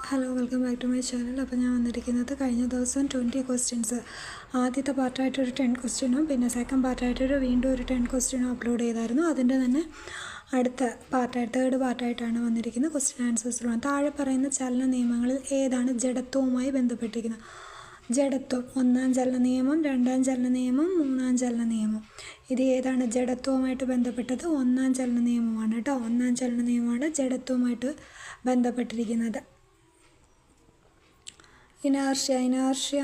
Hello, welcome back to my channel. അപ്പോൾ ഞാൻ വന്നിരിക്കുന്നത് കഴിഞ്ഞ ദിവസം 20 ക്വസ്റ്റ്യൻസ് ആദ്യത്തെ പാർട്ടായിട്ടൊരു 10 ക്വസ്റ്റ്യനും പിന്നെ സെക്കൻഡ് പാർട്ടായിട്ടൊരു വീണ്ടും ഒരു 10 ക്വസ്റ്റ്യനും അപ്ലോഡ് ചെയ്തായിരുന്നു. അതിൻ്റെ തന്നെ അടുത്ത പാർട്ടായിട്ട് തേർഡ് പാർട്ടായിട്ടാണ് വന്നിരിക്കുന്നത്. ക്വസ്റ്റ്യൻ ആൻസേഴ്സിലാണ് താഴെ പറയുന്ന ചലന നിയമങ്ങളിൽ ഏതാണ് ജഡത്വവുമായി ബന്ധപ്പെട്ടിരിക്കുന്നത്? ജഡത്വം, ഒന്നാം ചലന നിയമം, രണ്ടാം ചലന നിയമം, മൂന്നാം ചലന നിയമം. ഇത് ഏതാണ് ജഡത്വവുമായിട്ട് ബന്ധപ്പെട്ടത്? ഒന്നാം ചലന നിയമമാണ് കേട്ടോ. ഒന്നാം ചലന നിയമമാണ് ജഡത്വവുമായിട്ട് ബന്ധപ്പെട്ടിരിക്കുന്നത്. ഇനേർഷ്യ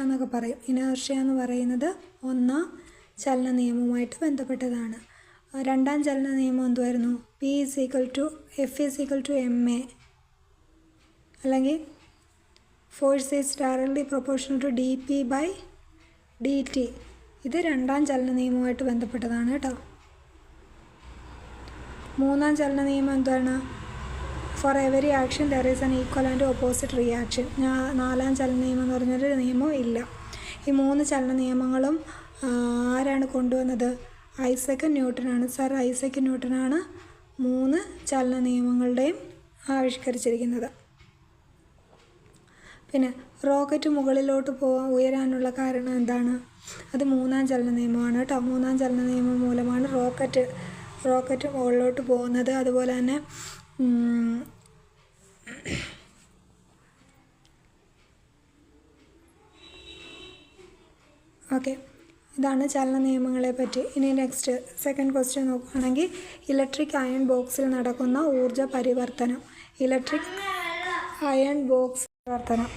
എന്നൊക്കെ പറയും. ഇനേർഷ്യ എന്ന് പറയുന്നത് ഒന്നാം ചലന നിയമവുമായിട്ട് ബന്ധപ്പെട്ടതാണ്. രണ്ടാം ചലന നിയമം എന്തുമായിരുന്നു? F=ma, അല്ലെങ്കിൽ force is directly proportional to dp/dt. ഇത് രണ്ടാം ചലന നിയമവുമായിട്ട് ബന്ധപ്പെട്ടതാണ് കേട്ടോ. മൂന്നാം ചലന നിയമം എന്താണ്? For every action there is an equal and opposite reaction. നാലാം ചലന നിയമം എന്ന് പറഞ്ഞൊരു നിയമം ഇല്ല. ഈ മൂന്ന് ചലന നിയമങ്ങളും ആരാണ് കൊണ്ടുവന്നത്? ഐസക് ന്യൂട്ടനാണ്. സർ ഐസക് ന്യൂട്ടനാണ് മൂന്ന് ചലന നിയമങ്ങളുടെയും ആവിഷ്കരിച്ചിരിക്കുന്നത്. പിന്നെ റോക്കറ്റ് മുകളിലോട്ട് ഉയരാനുള്ള കാരണം എന്താണ്? അത് മൂന്നാം ചലന നിയമമാണ് കേട്ടോ. മൂന്നാം ചലന നിയമം മൂലമാണ് റോക്കറ്റ് മുകളിലോട്ട് പോകുന്നത്. അതുപോലെ തന്നെ ഓക്കെ, ഇതാണ് ചലന നിയമങ്ങളെ പറ്റി. ഇനി നെക്സ്റ്റ് സെക്കൻഡ് ക്വസ്റ്റ്യൻ നോക്കുകയാണെങ്കിൽ ഇലക്ട്രിക് അയൺ ബോക്സിൽ നടക്കുന്ന ഊർജ പരിവർത്തനം. ഇലക്ട്രിക് അയൺ ബോക്സ് പരിവർത്തനം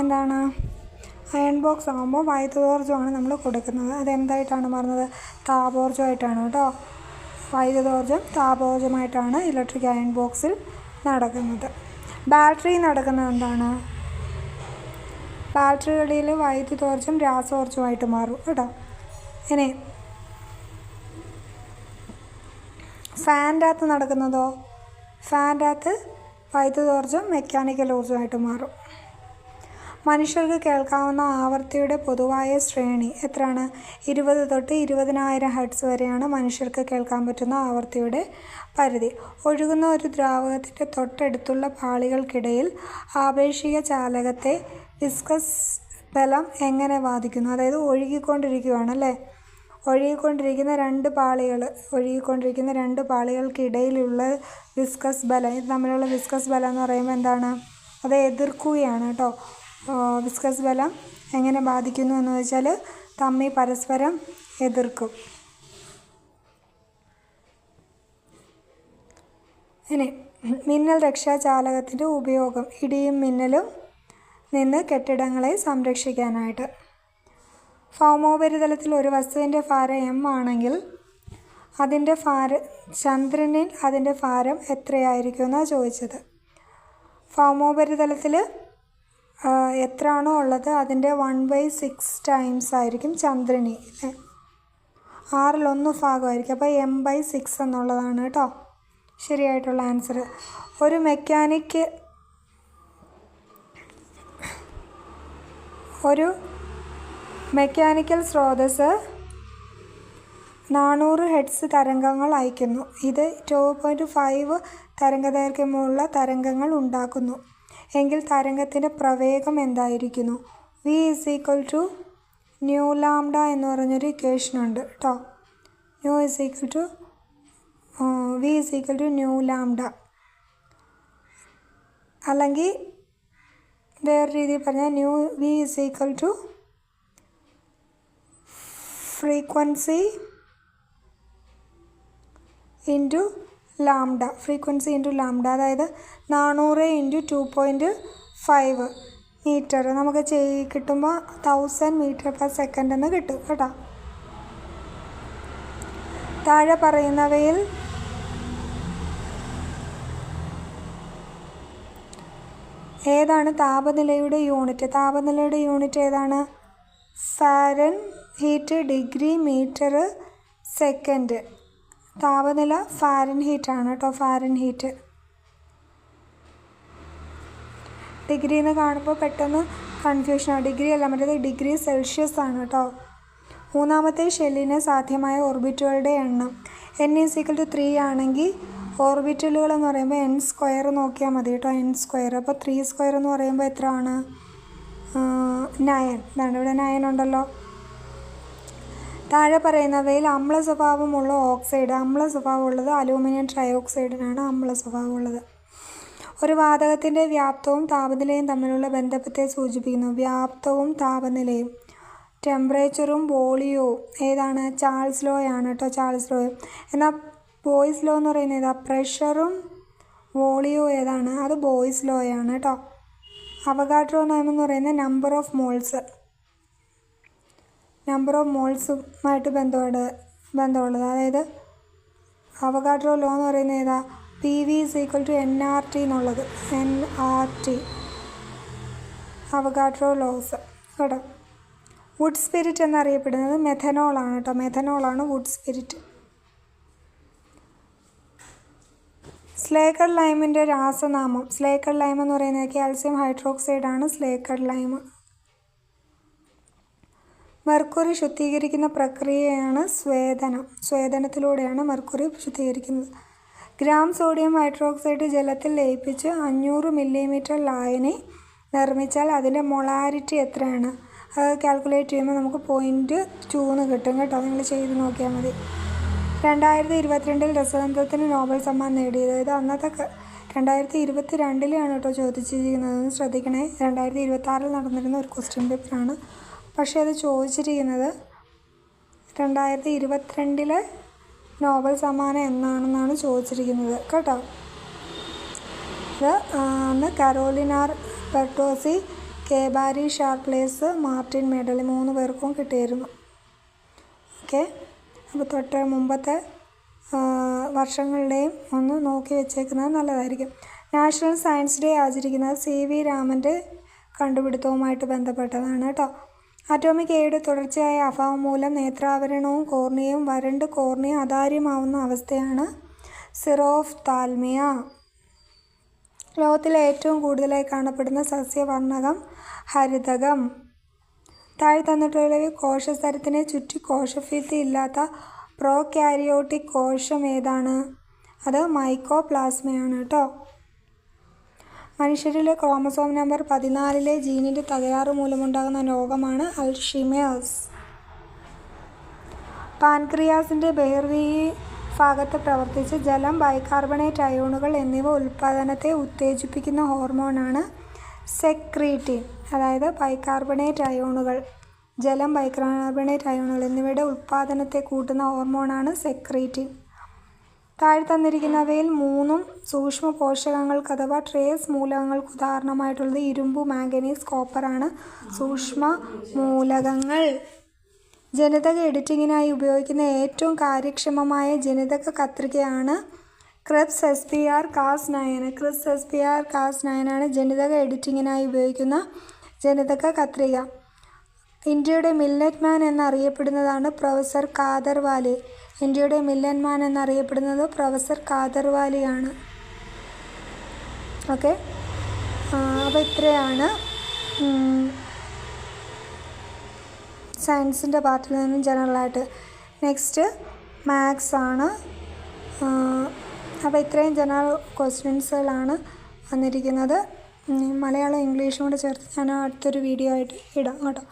എന്താണ്? അയൺ ബോക്സ് ആകുമ്പോൾ വൈദ്യുതോർജ്ജമാണ് നമ്മൾ കൊടുക്കുന്നത്. അതെന്തായിട്ടാണ് പറഞ്ഞത്? താപോർജ്ജമായിട്ടാണ് കേട്ടോ. വൈദ്യുതോർജ്ജം താപോർജ്ജമായിട്ടാണ് ഇലക്ട്രിക് അയൺ ബോക്സിൽ നടക്കുന്നത്. ബാറ്ററി നടക്കുന്നത് എന്താണ്? ബാറ്ററികളിൽ വൈദ്യുതോർജ്ജം രാസോർജ്ജമായിട്ട് മാറും കേട്ടോ. ഇനി ഫാനിൻ്റെ അകത്ത് നടക്കുന്നതോ? ഫാനിൻ്റെ അകത്ത് വൈദ്യുതോർജ്ജം മെക്കാനിക്കൽ ഊർജ്ജമായിട്ട് മാറും. മനുഷ്യർക്ക് കേൾക്കാവുന്ന ആവൃത്തിയുടെ പൊതുവായ ശ്രേണി എത്രയാണ്? 20 തൊട്ട് 20,000 ഹെർട്സ് വരെയാണ് മനുഷ്യർക്ക് കേൾക്കാൻ പറ്റുന്ന ആവൃത്തിയുടെ പരിധി. ഒഴുകുന്ന ഒരു ദ്രാവകത്തിൻ്റെ തൊട്ടടുത്തുള്ള പാളികൾക്കിടയിൽ ആപേക്ഷിക ചാലകത്തെ വിസ്കസ് ബലം എങ്ങനെ ബാധിക്കുന്നു? അതായത് ഒഴുകിക്കൊണ്ടിരിക്കുകയാണല്ലേ. ഒഴുകിക്കൊണ്ടിരിക്കുന്ന രണ്ട് പാളികൾക്കിടയിലുള്ള വിസ്കസ് ബലം, ഇത് തമ്മിലുള്ള വിസ്കസ് ബലം എന്ന് പറയുമ്പോൾ എന്താണ്? അത് എതിർക്കുകയാണ് കേട്ടോ. വിസ്കസ് ബലം എങ്ങനെ ബാധിക്കുന്നു എന്ന് വെച്ചാൽ തമ്മിൽ പരസ്പരം എതിർക്കും. ഇനി മിന്നൽ രക്ഷാചാലകത്തിൻ്റെ ഉപയോഗം. ഇടിയും മിന്നലും നിന്ന് കെട്ടിടങ്ങളെ സംരക്ഷിക്കാനായിട്ട്. ഭൗമോപരിതലത്തിൽ ഒരു വസ്തുവിൻ്റെ ഭാരം m ആണെങ്കിൽ ചന്ദ്രനിൽ അതിൻ്റെ ഭാരം എത്രയായിരിക്കും എന്നാണ് ചോദിച്ചത്. ഭൗമോപരിതലത്തിൽ എത്രയാണോ ഉള്ളത് അതിൻ്റെ 1/6 ടൈംസ് ആയിരിക്കും ചന്ദ്രനിൽ. 1/6 ഭാഗമായിരിക്കും. അപ്പോൾ m/6 എന്നുള്ളതാണ് കേട്ടോ ശരിയായിട്ടുള്ള ആൻസർ. ഒരു മെക്കാനിക്കൽ സ്രോതസ്സ് 400 ഹെർട്സ് തരംഗങ്ങൾ അയക്കുന്നു. ഇത് 2.5 തരംഗദൈർഘ്യമുള്ള തരംഗങ്ങൾ ഉണ്ടാക്കുന്നു എങ്കിൽ തരംഗത്തിൻ്റെ പ്രവേഗം എന്തായിരിക്കുന്നു? v=νλ എന്ന് പറഞ്ഞൊരു ഇക്വേഷൻ ഉണ്ട് കേട്ടോ. v=νλ, അല്ലെങ്കിൽ വേറെ രീതിയിൽ പറഞ്ഞാൽ v= ഫ്രീക്വൻസി ഇൻറ്റു ലാംഡ. അതായത് 400 × 2.5 മീറ്റർ നമുക്ക് കിട്ടുമ്പോൾ 1000 മീറ്റർ/സെക്കൻഡ് എന്ന് കിട്ടും കേട്ടോ. താഴെ പറയുന്നവയിൽ ഏതാണ് താപനിലയുടെ യൂണിറ്റ്? താപനിലയുടെ യൂണിറ്റ് ഏതാണ്? Fahrenheit, degree, metre, second. താപനില ഫാരൻഹീറ്റ് ആണ് കേട്ടോ. ഫാരൻഹീറ്റ്. ഡിഗ്രി എന്ന് കാണുമ്പോൾ പെട്ടെന്ന് കൺഫ്യൂഷനാണ്. ഡിഗ്രി അല്ല, മറ്റേത് ഡിഗ്രി സെൽഷ്യസ് ആണ് കേട്ടോ. മൂന്നാമത്തെ ഷെല്ലിന് സാധ്യമായ ഓർബിറ്റുകളുടെ എണ്ണം n = 3 ആണെങ്കിൽ ഓർബിറ്റലുകൾ എന്ന് പറയുമ്പോൾ എൻ സ്ക്വയർ നോക്കിയാൽ മതി കേട്ടോ, എൻ സ്ക്വയർ. അപ്പോൾ 3² എന്ന് പറയുമ്പോൾ എത്രയാണ്? 9. ഇതാണ് ഇവിടെ 9 ഉണ്ടല്ലോ. താഴെ പറയുന്നവയിൽ അമ്ല സ്വഭാവമുള്ള ഓക്സൈഡ്. അമ്ല സ്വഭാവമുള്ളത് അലൂമിനിയം ട്രയോക്സൈഡിനാണ് അമ്ല സ്വഭാവമുള്ളത്. ഒരു വാതകത്തിൻ്റെ വ്യാപ്തവും താപനിലയും തമ്മിലുള്ള ബന്ധത്തെ സൂചിപ്പിക്കുന്നു. വ്യാപ്തവും താപനിലയും, ടെമ്പറേച്ചറും വോളിയവും ഏതാണ്? ചാൾസ് ലോ ആണ് കേട്ടോ, ചാൾസ് ലോ. എന്നാൽ ബോയ്സ് ലോ എന്ന് പറയുന്നത് ഏതാ? പ്രഷറും വോളിയവും ഏതാണ്? അത് ബോയ്സ് ലോ ആണ് കേട്ടോ. അവഗാഡ്രോ നിയമം എന്ന് പറയുന്നത് നമ്പർ ഓഫ് മോൾസുമായിട്ട് ബന്ധമുള്ളത്. അതായത് അവഗാഡ്രോ ലോ എന്ന് പറയുന്നത് ഏതാ? PV = nRT എന്നുള്ളത്, nRT അവഗാഡ്രോ ലോസ് കേട്ടോ. വുഡ് സ്പിരിറ്റ് എന്നറിയപ്പെടുന്നത് മെഥനോളാണ് കേട്ടോ, മെഥനോളാണ് വുഡ് സ്പിരിറ്റ്. സ്ലേക്കഡ് ലൈമിൻ്റെ രാസനാമം. സ്ലേക്കഡ് ലൈം എന്ന് പറയുന്നത് കാൽസ്യം ഹൈഡ്രോക്സൈഡാണ് സ്ലേക്കഡ് ലൈം. മെർക്കുറി ശുദ്ധീകരിക്കുന്ന പ്രക്രിയയാണ് സ്വേദനം. സ്വേദനത്തിലൂടെയാണ് മെർക്കുറി ശുദ്ധീകരിക്കുന്നത്. ഗ്രാം സോഡിയം ഹൈഡ്രോക്സൈഡ് ജലത്തിൽ ലയിപ്പിച്ച് 500 മില്ലിമീറ്റർ ലായനി നിർമ്മിച്ചാൽ അതിൻ്റെ മൊളാരിറ്റി എത്രയാണ്? അത് കാൽക്കുലേറ്റ് ചെയ്യുമ്പോൾ നമുക്ക് 0.2 എന്ന് കിട്ടും കേട്ടോ. നിങ്ങൾ ചെയ്ത് നോക്കിയാൽ മതി. 2022 രസതന്ത്രത്തിന് നോബൽ സമ്മാനം നേടിയത്. ഇത് അന്നത്തെ 2022 കേട്ടോ ചോദിച്ചിരിക്കുന്നത്, ശ്രദ്ധിക്കണേ. 2026 നടന്നിരുന്ന ഒരു ക്വസ്റ്റ്യൻ പേപ്പറാണ്, പക്ഷേ അത് ചോദിച്ചിരിക്കുന്നത് 2022 നോബൽ സമ്മാനം എന്നാണെന്നാണ് ചോദിച്ചിരിക്കുന്നത് കേട്ടോ. ഇത് അന്ന് കരോലിനാർ ബെർട്ടോസി, കേബാരി ഷാർപ്ലേസ്, മാർട്ടിൻ മെഡൽ 3 പേർക്കും കിട്ടിയിരുന്നു. ഓക്കെ, അപ്പോൾ തൊട്ട് മുമ്പത്തെ വർഷങ്ങളുടെയും ഒന്ന് നോക്കി വെച്ചേക്കുന്നത് നല്ലതായിരിക്കും. നാഷണൽ സയൻസ് ഡേ ആചരിക്കുന്നത് CV രാമൻ്റെ കണ്ടുപിടുത്തവുമായിട്ട് ബന്ധപ്പെട്ടതാണ് കേട്ടോ. അറ്റോമിക് എയുടെ തുടർച്ചയായ അഭാവം മൂലം നേത്രാവരണവും കോർണിയയും വരണ്ട് കോർണിയ അതാര്യമാവുന്ന അവസ്ഥയാണ് സിറോഫ്താൽമിയ. ലോകത്തിലെ ഏറ്റവും കൂടുതലായി കാണപ്പെടുന്ന സസ്യവർണ്ണകം ഹരിതകം. താഴെ തന്നിട്ടുള്ളവയിൽ കോശസ്തരത്തിനെ ചുറ്റി കോശഭിത്തി ഇല്ലാത്ത പ്രോകാരിയോട്ടിക് കോശം ഏതാണ്? അത് മൈക്കോപ്ലാസ്മയാണ് കേട്ടോ. മനുഷ്യരിലെ ക്രോമസോം നമ്പർ 14 ജീനിൻ്റെ തകരാറ് മൂലമുണ്ടാകുന്ന രോഗമാണ് അൽഷിമേഴ്സ്. പാൻക്രിയാസിൻ്റെ ബഹിർഭാഗത്ത് പ്രവർത്തിച്ച് ജലം, ബൈകാർബണേറ്റ് അയോണുകൾ എന്നിവ ഉൽപ്പാദനത്തെ ഉത്തേജിപ്പിക്കുന്ന ഹോർമോണാണ് സെക്രീറ്റിൻ. അതായത് ബൈകാർബണേറ്റ് അയോണുകൾ, ജലം, ബൈകാർബണേറ്റ് അയോണുകൾ എന്നിവയുടെ ഉൽപ്പാദനത്തെ കൂട്ടുന്ന ഹോർമോണാണ് സെക്രീറ്റിൻ. താഴെ തന്നിരിക്കുന്നവയിൽ 3 സൂക്ഷ്മ പോഷകങ്ങൾക്ക് അഥവാ ട്രേസ് മൂലകങ്ങൾക്ക് ഉദാഹരണമായിട്ടുള്ളത് ഇരുമ്പ്, മാംഗനീസ്, കോപ്പറാണ് സൂക്ഷ്മ മൂലകങ്ങൾ. ജനിതക എഡിറ്റിങ്ങിനായി ഉപയോഗിക്കുന്ന ഏറ്റവും കാര്യക്ഷമമായ ജനിതക കത്രികയാണ് ക്രിപ്സ് SPR-Cas9. ക്രിപ്സ് SPR-Cas9 ആണ് ജനിതക എഡിറ്റിങ്ങിനായി ഉപയോഗിക്കുന്ന ജനിതക കത്രിക. ഇന്ത്യയുടെ മില്ലറ്റ് മാൻ എന്നറിയപ്പെടുന്നതാണ് പ്രൊഫസർ കാദർവാലി. ഇന്ത്യയുടെ മില്ലറ്റ് മാൻ എന്നറിയപ്പെടുന്നത് പ്രൊഫസർ കാദർവാലിയാണ്. ഓക്കെ, അപ്പോൾ ഇത്രയാണ് സയൻസിൻ്റെ പാർട്ടിൽ നിന്നും ജനറലായിട്ട്. നെക്സ്റ്റ് മാത്സ് ആണ്. അപ്പോൾ ഇത്രയും ജനറൽ ക്വസ്റ്റ്യൻസുകളാണ് വന്നിരിക്കുന്നത്. മലയാളം ഇംഗ്ലീഷും കൂടെ ചേർത്ത് ഞാൻ അടുത്തൊരു വീഡിയോ ആയിട്ട് ഇടാം കേട്ടോ.